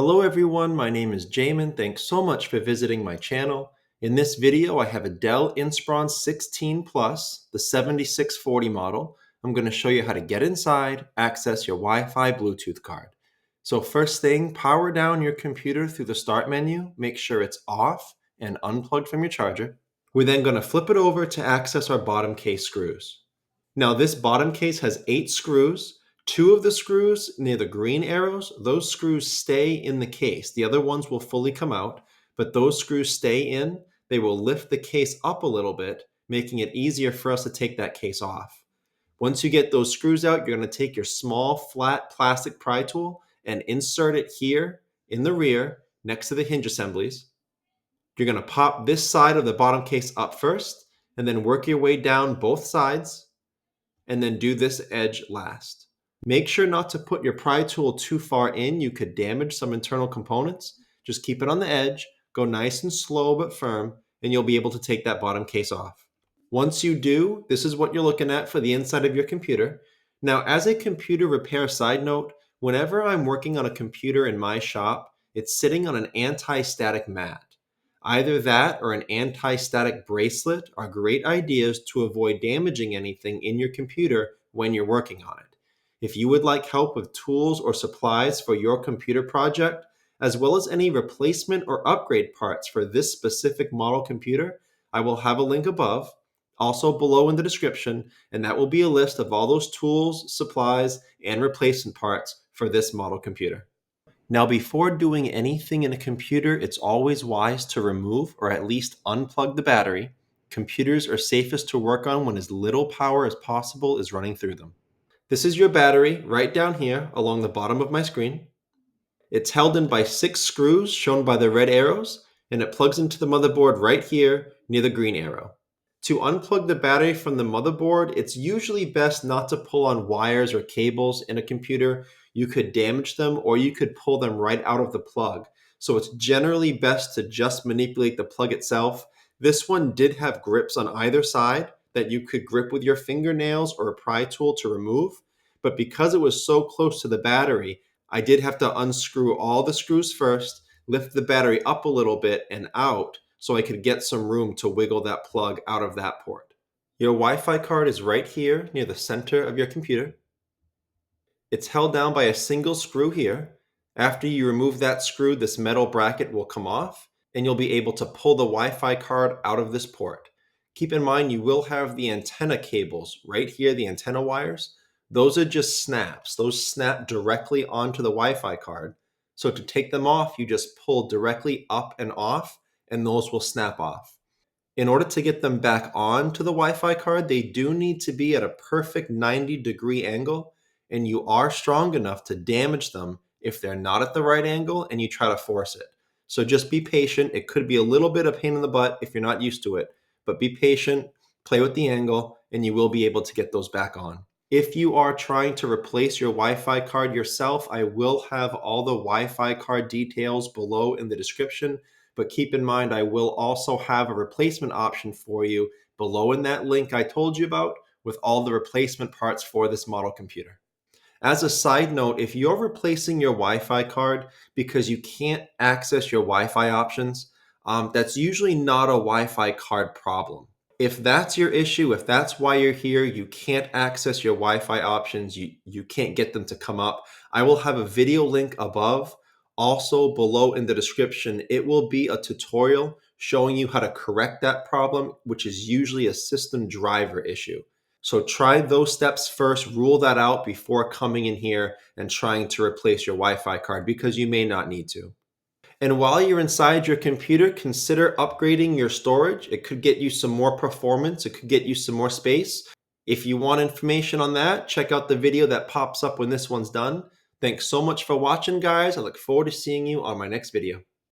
Hello everyone, my name is Jamin. Thanks so much for visiting my channel. In this video, I have a Dell Inspiron 16 Plus, the 7640 model. I'm going to show you how to get inside, access your Wi-Fi Bluetooth card. So first thing, power down your computer through the start menu. Make sure it's off and unplugged from your charger. We're then going to flip it over to access our bottom case screws. Now this bottom case has 8 screws. 2 of the screws near the green arrows, those screws stay in the case. The other ones will fully come out, but those screws stay in. They will lift the case up a little bit, making it easier for us to take that case off. Once you get those screws out, you're going to take your small flat plastic pry tool and insert it here in the rear next to the hinge assemblies. You're going to pop this side of the bottom case up first and then work your way down both sides and then do this edge last. Make sure not to put your pry tool too far in. You could damage some internal components. Just keep it on the edge, go nice and slow but firm, and you'll be able to take that bottom case off. Once you do, this is what you're looking at for the inside of your computer. Now, as a computer repair side note, whenever I'm working on a computer in my shop, it's sitting on an anti-static mat. Either that or an anti-static bracelet are great ideas to avoid damaging anything in your computer when you're working on it. If you would like help with tools or supplies for your computer project, as well as any replacement or upgrade parts for this specific model computer, I will have a link above, also below in the description, and that will be a list of all those tools, supplies, and replacement parts for this model computer. Now, before doing anything in a computer, it's always wise to remove or at least unplug the battery. Computers are safest to work on when as little power as possible is running through them. This is your battery right down here along the bottom of my screen. It's held in by 6 screws shown by the red arrows, and it plugs into the motherboard right here near the green arrow. To unplug the battery from the motherboard, it's usually best not to pull on wires or cables in a computer. You could damage them or you could pull them right out of the plug. So it's generally best to just manipulate the plug itself. This one did have grips on either side that you could grip with your fingernails or a pry tool to remove. But because it was so close to the battery, I did have to unscrew all the screws first, lift the battery up a little bit and out so I could get some room to wiggle that plug out of that port. Your Wi-Fi card is right here near the center of your computer. It's held down by a single screw here. After you remove that screw, this metal bracket will come off and you'll be able to pull the Wi-Fi card out of this port. Keep in mind you will have the antenna cables right here, the antenna wires. Those are just snaps. Those snap directly onto the Wi-Fi card. So to take them off, you just pull directly up and off and those will snap off. In order to get them back on to the Wi-Fi card, they do need to be at a perfect 90-degree angle, and you are strong enough to damage them if they're not at the right angle and you try to force it. So just be patient. It could be a little bit of pain in the butt if you're not used to it, but be patient, play with the angle, and you will be able to get those back on. If you are trying to replace your Wi-Fi card yourself, I will have all the Wi-Fi card details below in the description. But keep in mind, I will also have a replacement option for you below in that link I told you about with all the replacement parts for this model computer. As a side note, if you're replacing your Wi-Fi card because you can't access your Wi-Fi options, that's usually not a Wi-Fi card problem. If that's your issue, if that's why you're here, you can't access your Wi-Fi options, you can't get them to come up, I will have a video link above. Also below in the description, it will be a tutorial showing you how to correct that problem, which is usually a system driver issue. So try those steps first, rule that out before coming in here and trying to replace your Wi-Fi card because you may not need to. And while you're inside your computer, consider upgrading your storage. It could get you some more performance. It could get you some more space. If you want information on that, check out the video that pops up when this one's done. Thanks so much for watching, guys. I look forward to seeing you on my next video.